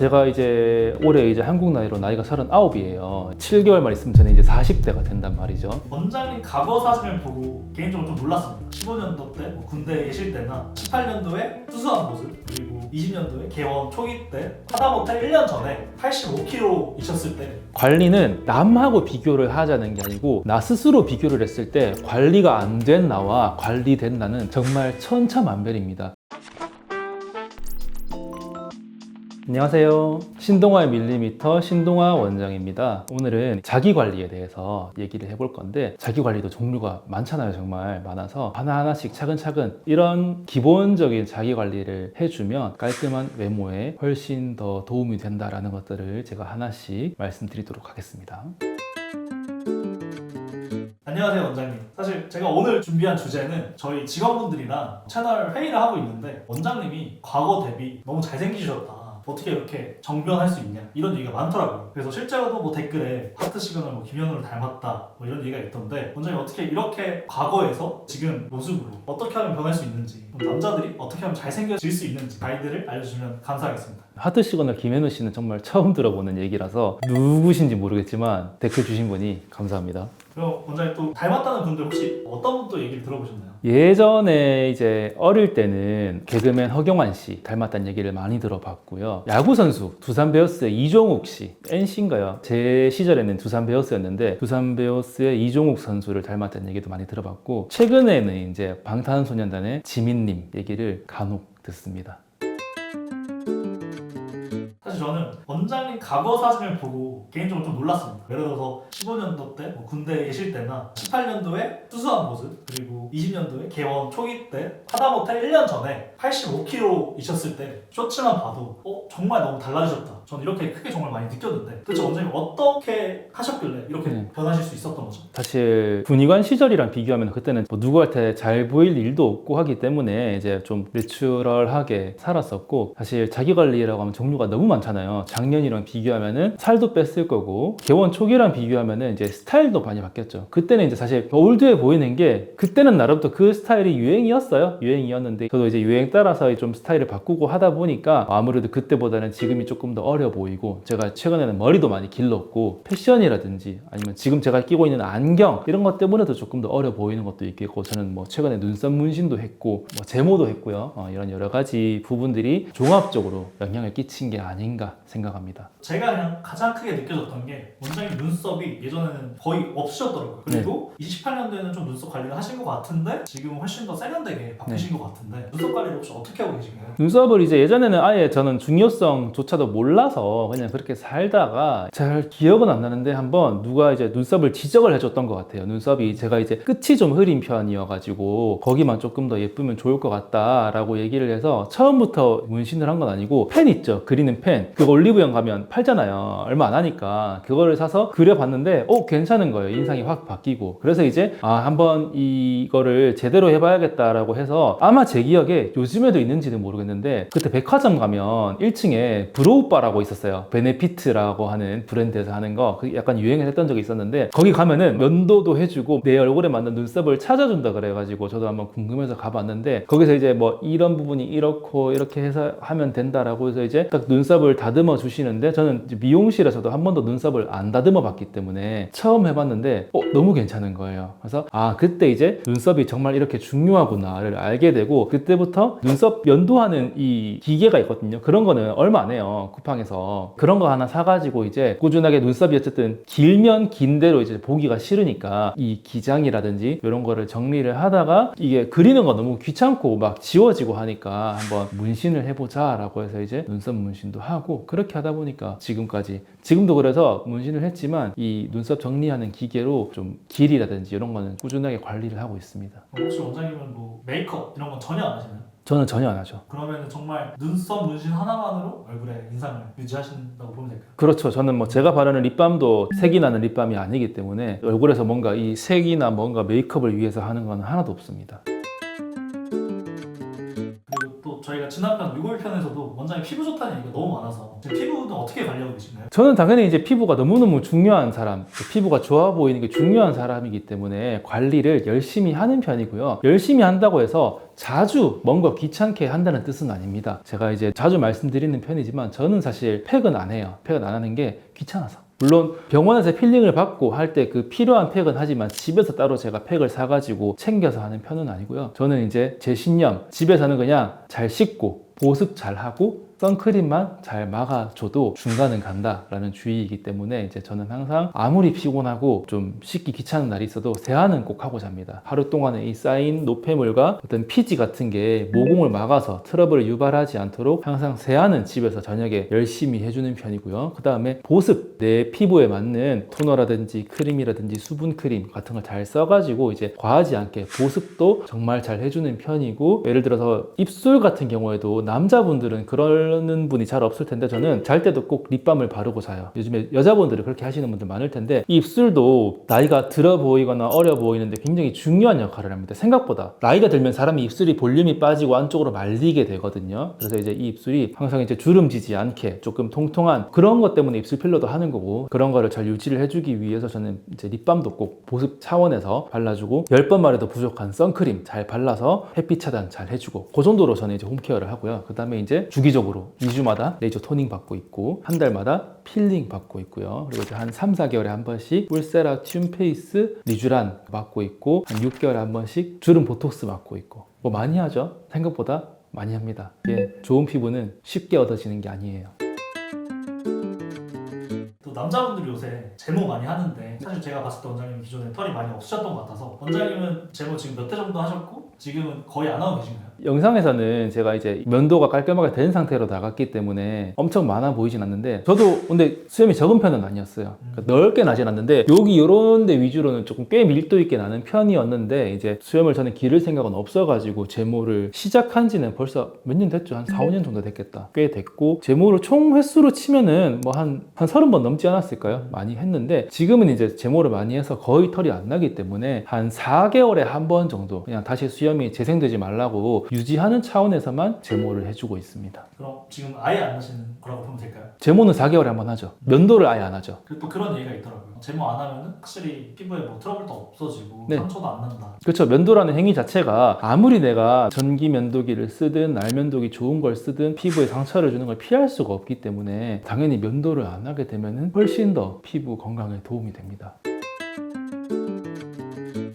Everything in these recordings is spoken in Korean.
제가 이제 올해 이제 한국 나이로 나이가 39이에요. 7개월만 있으면 저는 이제 40대가 된단 말이죠. 원장님 과거 사진을 보고 개인적으로 좀 놀랐습니다. 15년도 때 군대에 계실 때나 18년도에 수수한 모습, 그리고 20년도에 개원 초기 때 하다못해 1년 전에 85kg이셨을 때 관리는 남하고 비교를 하자는 게 아니고 나 스스로 비교를 했을 때 관리가 안 된 나와 관리된 나는 정말 천차만별입니다. 안녕하세요. 신동아의 밀리미터 신동아 원장입니다. 오늘은 자기관리에 대해서 얘기를 해볼 건데, 자기관리도 종류가 많잖아요. 정말 많아서 하나하나씩 차근차근 이런 기본적인 자기관리를 해주면 깔끔한 외모에 훨씬 더 도움이 된다라는 것들을 제가 하나씩 말씀드리도록 하겠습니다. 안녕하세요 원장님. 사실 제가 오늘 준비한 주제는 저희 직원분들이랑 채널 회의를 하고 있는데, 원장님이 과거 대비 너무 잘생기셨다, 어떻게 이렇게 정변할 수 있냐, 이런 얘기가 많더라고요. 그래서 실제로도 뭐 댓글에 하트 시그널 뭐 김현우를 닮았다 뭐 이런 얘기가 있던데, 원장님 어떻게 이렇게 과거에서 지금 모습으로 어떻게 하면 변할 수 있는지, 남자들이 어떻게 하면 잘생겨질 수 있는지 가이드를 알려주시면 감사하겠습니다. 하트 시그널 김현우 씨는 정말 처음 들어보는 얘기라서 누구신지 모르겠지만 댓글 주신 분이 감사합니다. 그럼 원장님 또 닮았다는 분들 혹시 어떤 분도 얘기를 들어보셨나요? 예전에 이제 어릴 때는 개그맨 허경환 씨 닮았다는 얘기를 많이 들어봤고요. 야구 선수 두산 베어스의 이종욱 씨, NC인가요? 제 시절에는 두산 베어스였는데 두산 베어스의 이종욱 선수를 닮았다는 얘기도 많이 들어봤고, 최근에는 이제 방탄소년단의 지민님 얘기를 간혹 듣습니다. 사실 저는 원장님 과거 사진을 보고 개인적으로 좀 놀랐습니다. 예를 들어서 15년도 때 군대에 계실 때나 18년도에 수수한 모습, 그리고 20년도에 개원 초기 때 하다못해 1년 전에 85kg이셨을 때 쇼츠만 봐도 정말 너무 달라지셨다, 저는 이렇게 크게 정말 많이 느꼈는데, 도대체 원장님 어떻게 하셨길래 이렇게 변하실 수 있었던 거죠? 사실 군의관 시절이랑 비교하면 그때는 뭐 누구한테 잘 보일 일도 없고 하기 때문에 이제 좀 내추럴하게 살았었고, 사실 자기관리라고 하면 종류가 너무 많잖아요. 작년이랑 비교하면은 살도 뺐을 거고, 개원 초기랑 비교하면은 이제 스타일도 많이 바뀌었죠. 그때는 이제 사실 올드해 보이는 게, 그때는 나름부터 그 스타일이 유행이었는데 저도 이제 유행 따라서 좀 스타일을 바꾸고 하다 보니까 아무래도 그때보다는 지금이 조금 더 어려 보이고, 제가 최근에는 머리도 많이 길렀고, 패션이라든지 아니면 지금 제가 끼고 있는 안경 이런 것 때문에도 조금 더 어려 보이는 것도 있겠고, 저는 뭐 최근에 눈썹 문신도 했고 뭐 제모도 했고요. 이런 여러 가지 부분들이 종합적으로 영향을 끼친 게 아닌가 생각합니다. 제가 그냥 가장 크게 느껴졌던 게, 원장님 눈썹이 예전에는 거의 없으셨더라고요. 그리고 28년도에는 좀 눈썹 관리를 하신 것 같은데 지금은 훨씬 더 세련되게 바뀌신 것 같은데, 눈썹 관리를 혹시 어떻게 하고 계신가요? 눈썹을 이제 예전에는 아예 저는 중요성조차도 몰라서 그냥 그렇게 살다가, 잘 기억은 안 나는데 한번 누가 이제 눈썹을 지적을 해줬던 것 같아요. 눈썹이 제가 이제 끝이 좀 흐린 편이어가지고 거기만 조금 더 예쁘면 좋을 것 같다라고 얘기를 해서 처음부터 문신을 한 건 아니고, 펜 있죠, 그리는 펜, 그거 올리브영 가면 팔잖아요. 얼마 안 하니까 그거를 사서 그려봤는데 괜찮은 거예요. 인상이 확 바뀌고. 그래서 이제 한번 이거를 제대로 해봐야겠다라고 해서, 아마 제 기억에 요즘에도 있는지는 모르겠는데 그때 백화점 가면 1층에 브로우바라고 있었어요. 베네피트라고 하는 브랜드에서 하는 거, 그게 약간 유행을 했던 적이 있었는데, 거기 가면은 면도도 해주고 내 얼굴에 맞는 눈썹을 찾아준다 그래가지고 저도 한번 궁금해서 가봤는데, 거기서 이제 뭐 이런 부분이 이렇고 이렇게 해서 하면 된다라고 해서 이제 딱 눈썹을 다듬어 주시는데, 저는 이제 미용실에서도 한 번도 눈썹을 안 다듬어 봤기 때문에 처음 해봤는데 너무 괜찮은 거예요. 그래서 그때 이제 눈썹이 정말 이렇게 중요하구나를 알게 되고, 그때부터 눈썹 면도하는 이 기계가 있거든요. 그런 거는 얼마 안 해요. 쿠팡에서 그런 거 하나 사가지고 이제 꾸준하게, 눈썹이 어쨌든 길면 긴 대로 이제 보기가 싫으니까 이 기장이라든지 이런 거를 정리를 하다가, 이게 그리는 거 너무 귀찮고 막 지워지고 하니까 한번 문신을 해보자 라고 해서 이제 눈썹 문신도 하고, 그렇게 하다 보니까 지금도 그래서 문신을 했지만 이 눈썹 정리하는 기계로 좀 길이라든지 이런 거는 꾸준하게 관리를 하고 있습니다. 혹시 원장님은 뭐 메이크업 이런 건 전혀 안 하시나요? 저는 전혀 안 하죠. 그러면 정말 눈썹 문신 하나만으로 얼굴에 인상을 유지하신다고 보면 될까요? 그렇죠. 저는 뭐 제가 바르는 립밤도 색이 나는 립밤이 아니기 때문에 얼굴에서 뭔가 이 색이나 뭔가 메이크업을 위해서 하는 건 하나도 없습니다. 그리고 또 저희가 지난편 6월 편에서도 원장님 피부 좋다는 얘기가 너무 많아서, 제 피부도 어떻게 관리하고 계신가요? 저는 당연히 이제 피부가 너무너무 중요한 사람, 피부가 좋아 보이는 게 중요한 사람이기 때문에 관리를 열심히 하는 편이고요. 열심히 한다고 해서 자주 뭔가 귀찮게 한다는 뜻은 아닙니다. 제가 이제 자주 말씀드리는 편이지만 저는 사실 팩은 안 해요. 팩은 안 하는 게 귀찮아서. 물론 병원에서 필링을 받고 할 때 그 필요한 팩은 하지만 집에서 따로 제가 팩을 사가지고 챙겨서 하는 편은 아니고요. 저는 이제 제 신념, 집에서는 그냥 잘 씻고 보습 잘 하고 선크림만 잘 막아줘도 중간은 간다라는 주의이기 때문에 이제 저는 항상 아무리 피곤하고 좀 씻기 귀찮은 날이 있어도 세안은 꼭 하고 잡니다. 하루 동안에 이 쌓인 노폐물과 어떤 피지 같은 게 모공을 막아서 트러블을 유발하지 않도록 항상 세안은 집에서 저녁에 열심히 해주는 편이고요. 그 다음에 보습, 내 피부에 맞는 토너라든지 크림이라든지 수분 크림 같은 걸 잘 써가지고 이제 과하지 않게 보습도 정말 잘 해주는 편이고, 예를 들어서 입술 같은 경우에도 남자분들은 그러는 분이 잘 없을 텐데 저는 잘 때도 꼭 립밤을 바르고 자요. 요즘에 여자분들이 그렇게 하시는 분들 많을 텐데 이 입술도 나이가 들어 보이거나 어려 보이는데 굉장히 중요한 역할을 합니다. 생각보다 나이가 들면 사람이 입술이 볼륨이 빠지고 안쪽으로 말리게 되거든요. 그래서 이제 이 입술이 항상 이제 주름지지 않게 조금 통통한 그런 것 때문에 입술 필러도 하는 거고, 그런 거를 잘 유지를 해주기 위해서 저는 이제 립밤도 꼭 보습 차원에서 발라주고 10번 말해도 부족한 선크림 잘 발라서 햇빛 차단 잘 해주고, 그 정도로 저는 이제 홈케어를 하고요. 그 다음에 이제 주기적으로 2주마다 레이저 토닝 받고 있고 한 달마다 필링 받고 있고요. 그리고 이제 한 3, 4개월에 한 번씩 울세라 튠페이스 리쥬란 맞고 있고 한 6개월에 한 번씩 주름 보톡스 맞고 있고, 뭐 많이 하죠. 생각보다 많이 합니다. 이게 좋은 피부는 쉽게 얻어지는 게 아니에요. 또 남자분들이 요새 제모 많이 하는데 사실 제가 봤을 때 원장님 기존에 털이 많이 없으셨던 것 같아서 원장님은 제모 지금 몇 대 정도 하셨고 지금은 거의 안 하고 계신가요? 영상에서는 제가 이제 면도가 깔끔하게 된 상태로 나갔기 때문에 엄청 많아 보이진 않는데, 저도 근데 수염이 적은 편은 아니었어요. 그러니까 넓게 나진 않는데 여기 이런 데 위주로는 조금 꽤 밀도 있게 나는 편이었는데, 이제 수염을 저는 기를 생각은 없어가지고 제모를 시작한 지는 벌써 몇 년 됐죠. 한 4, 5년 정도 됐겠다. 꽤 됐고, 제모를 총 횟수로 치면은 뭐 한 30번 넘지 않았을까요? 많이 했는데 지금은 이제 제모를 많이 해서 거의 털이 안 나기 때문에 한 4개월에 한 번 정도 그냥 다시 수염이 재생되지 말라고 유지하는 차원에서만 제모를 해주고 있습니다. 그럼 지금 아예 안 하시는 거라고 보면 될까요? 제모는 4개월에 한 번 하죠. 면도를 아예 안 하죠. 그리고 또 그런 얘기가 있더라고요. 제모 안 하면은 확실히 피부에 뭐 트러블도 없어지고 네. 상처도 안 난다. 그렇죠. 면도라는 행위 자체가 아무리 내가 전기 면도기를 쓰든 날면도기 좋은 걸 쓰든 피부에 상처를 주는 걸 피할 수가 없기 때문에 당연히 면도를 안 하게 되면은 훨씬 더 피부 건강에 도움이 됩니다.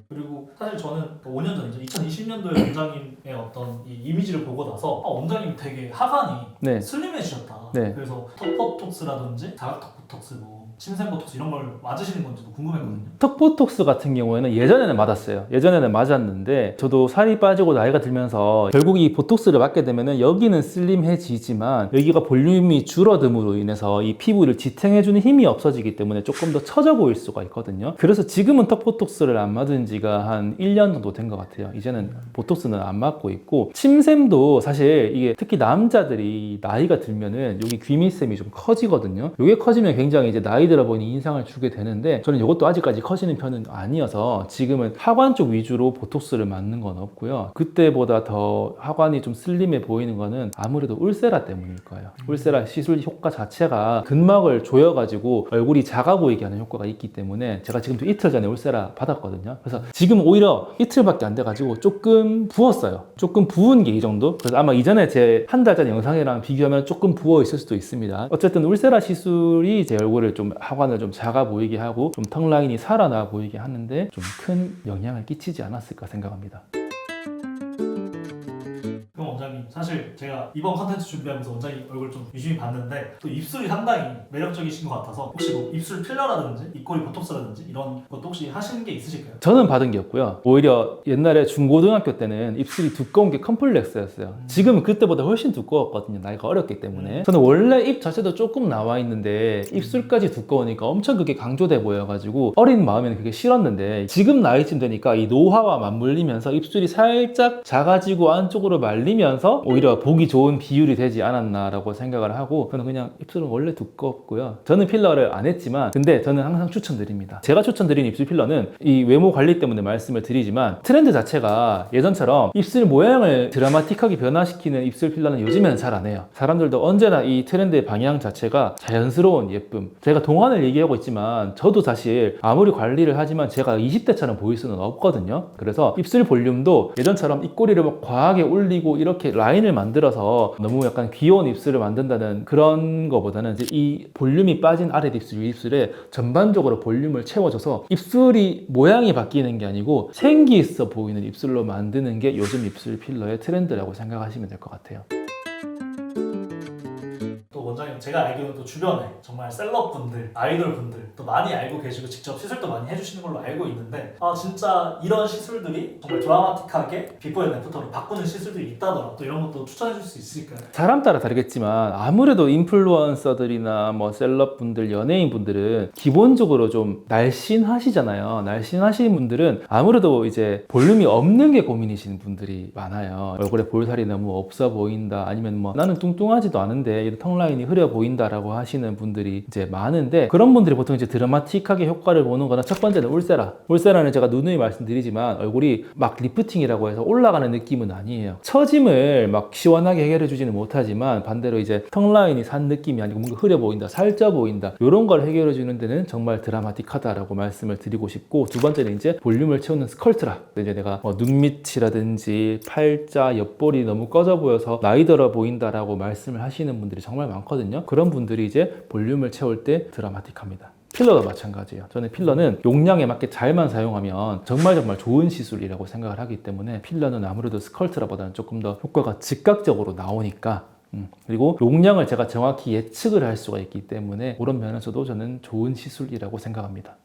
그리고 사실 저는 5년 전이죠. 2020년도에 원장님의 어떤 이 이미지를 보고 나서 원장님 되게 하관이 네. 슬림해지셨다. 네. 그래서 턱보톡스라든지 자각턱 보톡스, 뭐 침샘 보톡스 이런 걸 맞으시는 건지도 궁금했거든요. 턱보톡스 같은 경우에는 예전에는 맞았어요. 예전에는 맞았는데 저도 살이 빠지고 나이가 들면서 결국 이 보톡스를 맞게 되면은 여기는 슬림해지지만 여기가 볼륨이 줄어듦으로 인해서 이 피부를 지탱해주는 힘이 없어지기 때문에 조금 더 처져 보일 수가 있거든요. 그래서 지금은 턱보톡스를 안 맞은 지가 한 1년 정도 된 것 같아요. 이제는 보톡스는 안 맞고 있고, 침샘도 사실 이게 특히 남자들이 나이가 들면은 여기 귀밑샘이 좀 커지거든요. 이게 커지면 굉장히 이제 나이 들어 보이는 인상을 주게 되는데 저는 이것도 아직까지 커지는 편은 아니어서 지금은 하관 쪽 위주로 보톡스를 맞는 건 없고요. 그때보다 더 하관이 좀 슬림해 보이는 거는 아무래도 울세라 때문일 거예요. 울세라 시술 효과 자체가 근막을 조여가지고 얼굴이 작아 보이게 하는 효과가 있기 때문에 제가 지금도 이틀 전에 울세라 받았거든요. 그래서 지금 오히려 이틀밖에 안 돼가지고 조금 부었어요. 조금 부은 게 이 정도? 그래서 아마 이전에 제 한 달 전 영상이랑 비교하면 조금 부어 있을 수도 있습니다. 어쨌든 울세라 시술이 제 얼굴을 좀 하관을 좀 작아 보이게 하고 좀 턱 라인이 살아나 보이게 하는데 좀 큰 영향을 끼치지 않았을까 생각합니다. 그럼 원장님, 사실 제가 이번 컨텐츠 준비하면서 원장님 얼굴 좀 유심히 봤는데 또 입술이 상당히 매력적이신 것 같아서 혹시 뭐 입술 필러라든지 입꼬리 보톡스라든지 이런 것도 혹시 하시는 게 있으실까요? 저는 받은 게 없고요. 오히려 옛날에 중고등학교 때는 입술이 두꺼운 게 컴플렉스였어요. 지금은 그때보다 훨씬 두꺼웠거든요. 나이가 어렸기 때문에. 저는 원래 입 자체도 조금 나와 있는데 입술까지 두꺼우니까 엄청 그게 강조돼 보여가지고 어린 마음에는 그게 싫었는데, 지금 나이쯤 되니까 이 노화와 맞물리면서 입술이 살짝 작아지고 안쪽으로 말리면서 그래서 오히려 보기 좋은 비율이 되지 않았나라고 생각을 하고, 저는 그냥 입술은 원래 두껍고요. 저는 필러를 안 했지만 근데 저는 항상 추천드립니다. 제가 추천드리는 입술 필러는 이 외모 관리 때문에 말씀을 드리지만, 트렌드 자체가 예전처럼 입술 모양을 드라마틱하게 변화시키는 입술 필러는 요즘에는 잘 안 해요. 사람들도 언제나 이 트렌드의 방향 자체가 자연스러운 예쁨. 제가 동안을 얘기하고 있지만 저도 사실 아무리 관리를 하지만 제가 20대처럼 보일 수는 없거든요. 그래서 입술 볼륨도 예전처럼 입꼬리를 막 과하게 올리고 이렇게 라인을 만들어서 너무 약간 귀여운 입술을 만든다는 그런 거보다는 이제 이 볼륨이 빠진 아랫입술, 윗입술에 전반적으로 볼륨을 채워줘서 입술이 모양이 바뀌는 게 아니고 생기 있어 보이는 입술로 만드는 게 요즘 입술 필러의 트렌드라고 생각하시면 될 것 같아요. 또 원장님, 제가 알기로는 또 주변에 정말 셀럽분들, 아이돌분들 또 많이 알고 계시고 직접 시술도 많이 해주시는 걸로 알고 있는데, 아 진짜 이런 시술들이 정말 드라마틱하게 비포 앤 애프터로 바꾸는 시술들이 있다더라. 또 이런 것도 추천해 줄 수 있을까요? 사람 따라 다르겠지만 아무래도 인플루언서들이나 뭐 셀럽분들, 연예인분들은 기본적으로 좀 날씬하시잖아요. 날씬하신 분들은 아무래도 이제 볼륨이 없는 게 고민이신 분들이 많아요. 얼굴에 볼살이 너무 없어 보인다, 아니면 뭐 나는 뚱뚱하지도 않은데 이런 턱 라인이 흐려 보인다라고 하시는 분들이 이제 많은데, 그런 분들이 보통 이제 드라마틱하게 효과를 보는 거는 첫 번째는 울세라. 울세라는 제가 누누이 말씀드리지만 얼굴이 막 리프팅이라고 해서 올라가는 느낌은 아니에요. 처짐을 막 시원하게 해결해 주지는 못하지만 반대로 이제 턱 라인이 산 느낌이 아니고 뭔가 흐려 보인다, 살쪄 보인다, 이런 걸 해결해 주는 데는 정말 드라마틱하다라고 말씀을 드리고 싶고, 두 번째는 이제 볼륨을 채우는 스컬트라. 이제 내가 뭐 눈밑이라든지 팔자, 옆볼이 너무 꺼져 보여서 나이 들어 보인다라고 말씀을 하시는 분들이 정말 많거든요. 그런 분들이 이제 볼륨을 채울 때 드라마틱합니다. 필러도 마찬가지예요. 저는 필러는 용량에 맞게 잘만 사용하면 정말 좋은 시술이라고 생각을 하기 때문에, 필러는 아무래도 스컬트라보다는 조금 더 효과가 즉각적으로 나오니까, 그리고 용량을 제가 정확히 예측을 할 수가 있기 때문에 그런 면에서도 저는 좋은 시술이라고 생각합니다.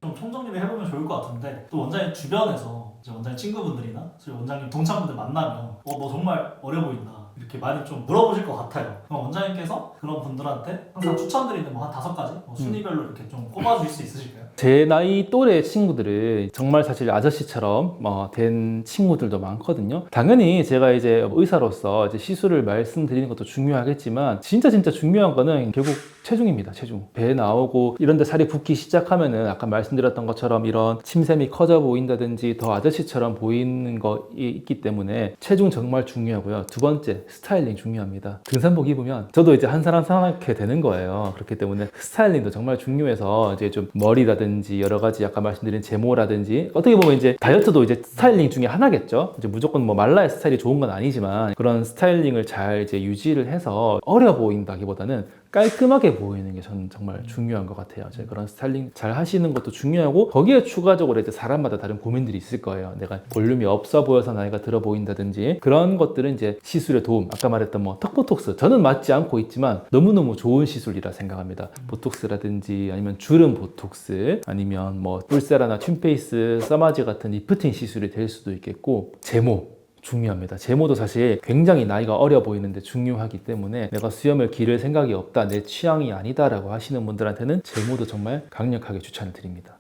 좀 총정리를 해보면 좋을 것 같은데, 또 원장님 주변에서 이제 원장님 친구분들이나 원장님 동창분들 만나면 너 정말 어려 보인다 이렇게 많이 좀 물어보실 것 같아요. 그럼 원장님께서 그런 분들한테 항상 추천드리는 뭐 한 5가지 순위별로 이렇게 좀 꼽아주실 수 있으실까요? 제 나이 또래 친구들은 정말 사실 아저씨처럼 된 친구들도 많거든요. 당연히 제가 이제 의사로서 이제 시술을 말씀드리는 것도 중요하겠지만, 진짜 중요한 거는 결국 체중입니다. 체중. 배 나오고 이런 데 살이 붓기 시작하면은 아까 말씀드렸던 것처럼 이런 침샘이 커져 보인다든지 더 아저씨처럼 보이는 거 있기 때문에 체중 정말 중요하고요. 두 번째, 스타일링 중요합니다. 등산복 입으면 저도 이제 한 사람 생각하게 되는 거예요. 그렇기 때문에 스타일링도 정말 중요해서 이제 좀 머리라든지 여러 가지 아까 말씀드린 제모라든지, 어떻게 보면 이제 다이어트도 이제 스타일링 중에 하나겠죠. 이제 무조건 뭐 말라야 스타일이 좋은 건 아니지만, 그런 스타일링을 잘 이제 유지를 해서 어려 보인다기보다는 깔끔하게 보이는 게 저는 정말 중요한 것 같아요. 이제 그런 스타일링 잘 하시는 것도 중요하고, 거기에 추가적으로 이제 사람마다 다른 고민들이 있을 거예요. 내가 볼륨이 없어 보여서 나이가 들어 보인다든지, 그런 것들은 이제 시술의 도움, 아까 말했던 뭐 턱보톡스, 저는 맞지 않고 있지만 너무너무 좋은 시술이라 생각합니다. 보톡스라든지 아니면 주름 보톡스, 아니면 뭐 울세라나 튠페이스, 써마지 같은 리프팅 시술이 될 수도 있겠고, 제모 중요합니다. 제모도 사실 굉장히 나이가 어려 보이는데 중요하기 때문에, 내가 수염을 기를 생각이 없다, 내 취향이 아니다 라고 하시는 분들한테는 제모도 정말 강력하게 추천을 드립니다.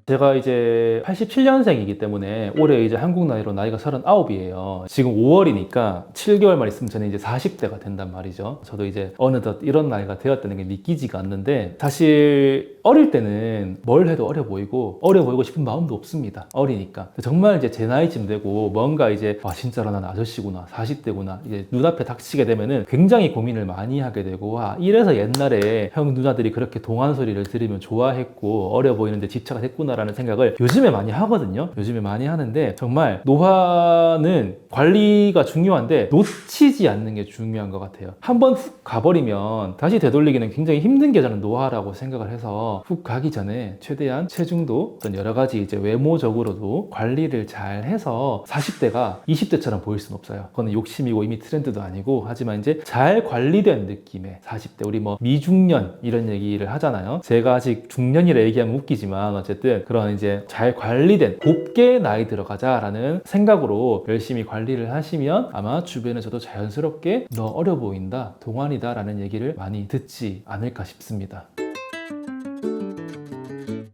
제가 이제 87년생이기 때문에 올해 이제 한국 나이로 나이가 39이에요. 지금 5월이니까 7개월만 있으면 저는 이제 40대가 된단 말이죠. 저도 이제 어느덧 이런 나이가 되었다는 게 믿기지가 않는데, 사실 어릴 때는 뭘 해도 어려 보이고 싶은 마음도 없습니다. 어리니까. 정말 이제 제 나이쯤 되고 뭔가 이제 진짜로 난 아저씨구나, 40대구나 이제 눈앞에 닥치게 되면은 굉장히 고민을 많이 하게 되고, 이래서 옛날에 형 누나들이 그렇게 동안 소리를 들으면 좋아했고 어려 보이는데 집착을 했구나 라는 생각을 요즘에 많이 하거든요. 요즘에 많이 하는데, 정말 노화는 관리가 중요한데 놓치지 않는 게 중요한 것 같아요. 한번 훅 가버리면 다시 되돌리기는 굉장히 힘든 게 저는 노화라고 생각을 해서, 훅 가기 전에 최대한 체중도 어떤 여러 가지 이제 외모적으로도 관리를 잘 해서 40대가 20대처럼 보일 수는 없어요. 그거는 욕심이고 이미 트렌드도 아니고, 하지만 이제 잘 관리된 느낌의 40대, 우리 뭐 미중년 이런 얘기를 하잖아요. 제가 아직 중년이라 얘기하면 웃기지만 어쨌든 그런 이제 잘 관리된, 곱게 나이 들어가자라는 생각으로 열심히 관리를 하시면 아마 주변에서도 자연스럽게 너 어려 보인다, 동안이다 라는 얘기를 많이 듣지 않을까 싶습니다.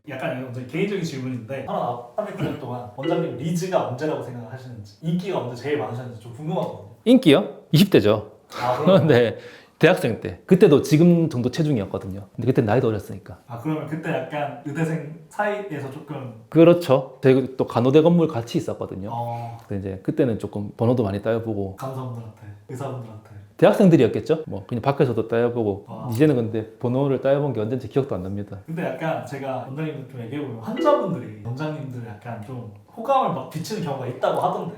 약간 저희 개인적인 질문인데 300년 동안 원장님 리즈가 언제라고 생각하시는지 인기가 언제 제일 많으셨는지 좀 궁금하거든요. 인기요? 20대죠. 아 그러면 네. 대학생 때. 그때도 지금 정도 체중이었거든요. 근데 그때 나이도 어렸으니까. 그러면 그때 약간 의대생 사이에서 조금 그렇죠. 저희 또 간호대 건물 같이 있었거든요. 어, 그래서 이제 그때는 조금 번호도 많이 따여보고 간호사분들한테 의사분들한테 대학생들이었겠죠. 뭐 그냥 밖에서도 따여보고 아. 이제는 근데 번호를 따여본 게 언젠지 기억도 안 납니다. 근데 약간 제가 원장님들 좀 얘기해보면 환자분들이 원장님들 약간 좀 호감을 막 비치는 경우가 있다고 하던데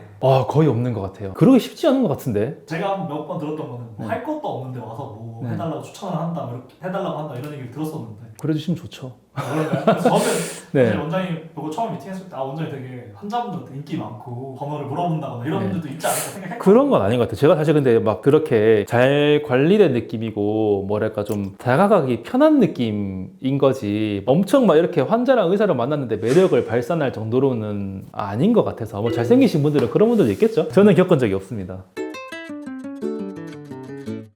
거의 없는 것 같아요. 그러기 쉽지 않은 것 같은데. 제가 몇 번 들었던 거는 뭐 네. 할 것도 없는데 와서 뭐 네. 해달라고 추천을 한다 뭐 이렇게 해달라고 한다 이런 얘기를 들었었는데 그래주시면 좋죠. 그래서 저는 네. 사실 원장님 보고 처음 미팅했을 때 원장님 되게 환자분들한테 인기 많고 번호를 물어본다거나 이런 네. 분들도 있지 않을까 생각했거든요. 그런 건 아닌 것 같아요. 제가 사실 근데 막 그렇게 잘 관리된 느낌이고 뭐랄까 좀 다가가기 편한 느낌인 거지 엄청 막 이렇게 환자랑 의사를 만났는데 매력을 발산할 정도로는 아닌 것 같아서 뭐 잘생기신 분들은 그런 분들도 있겠죠. 저는 겪은 적이 없습니다.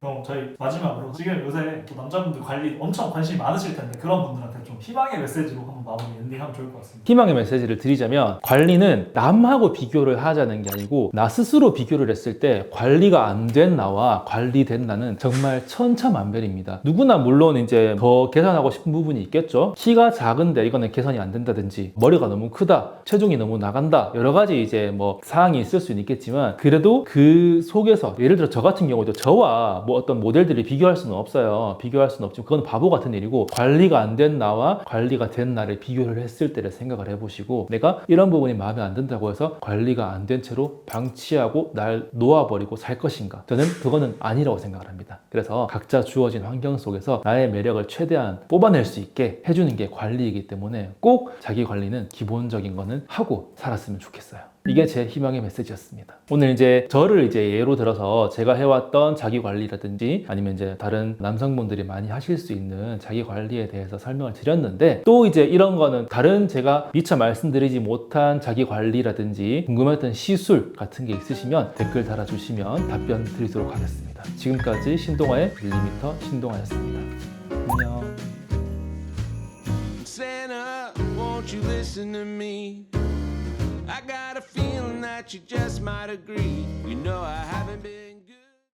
그럼 저희 마지막으로 지금 요새 또 남자분들 관리 엄청 관심이 많으실 텐데 그런 분들한테 좀 희망의 메시지로 한번 마무리 엔딩하면 좋을 것 같습니다. 희망의 메시지를 드리자면 관리는 남하고 비교를 하자는 게 아니고 나 스스로 비교를 했을 때 관리가 안 된 나와 관리된 나는 정말 천차만별입니다. 누구나 물론 이제 더 개선하고 싶은 부분이 있겠죠. 키가 작은데 이거는 개선이 안 된다든지 머리가 너무 크다, 체중이 너무 나간다 여러 가지 이제 뭐 사항이 있을 수는 있겠지만 그래도 그 속에서 예를 들어 저 같은 경우도 저와 뭐 어떤 모델들이 비교할 수는 없어요. 비교할 수는 없지만 그건 바보 같은 일이고 관리가 안 된 나와 관리가 된 나를 비교를 했을 때를 생각을 해보시고 내가 이런 부분이 마음에 안 든다고 해서 관리가 안 된 채로 방치하고 날 놓아버리고 살 것인가? 저는 그거는 아니라고 생각을 합니다. 그래서 각자 주어진 환경 속에서 나의 매력을 최대한 뽑아낼 수 있게 해주는 게 관리이기 때문에 꼭 자기 관리는 기본적인 거는 하고 살았으면 좋겠어요. 이게 제 희망의 메시지였습니다. 오늘 이제 저를 이제 예로 들어서 제가 해왔던 자기 관리라든지 아니면 이제 다른 남성분들이 많이 하실 수 있는 자기 관리에 대해서 설명을 드렸는데 또 이제 이런 거는 다른 제가 미처 말씀드리지 못한 자기 관리라든지 궁금했던 시술 같은 게 있으시면 댓글 달아주시면 답변 드리도록 하겠습니다. 지금까지 신동아의 밀리미터 신동아였습니다. 안녕. Santa, won't you listen to me? I got a feeling that you just might agree. You know I haven't been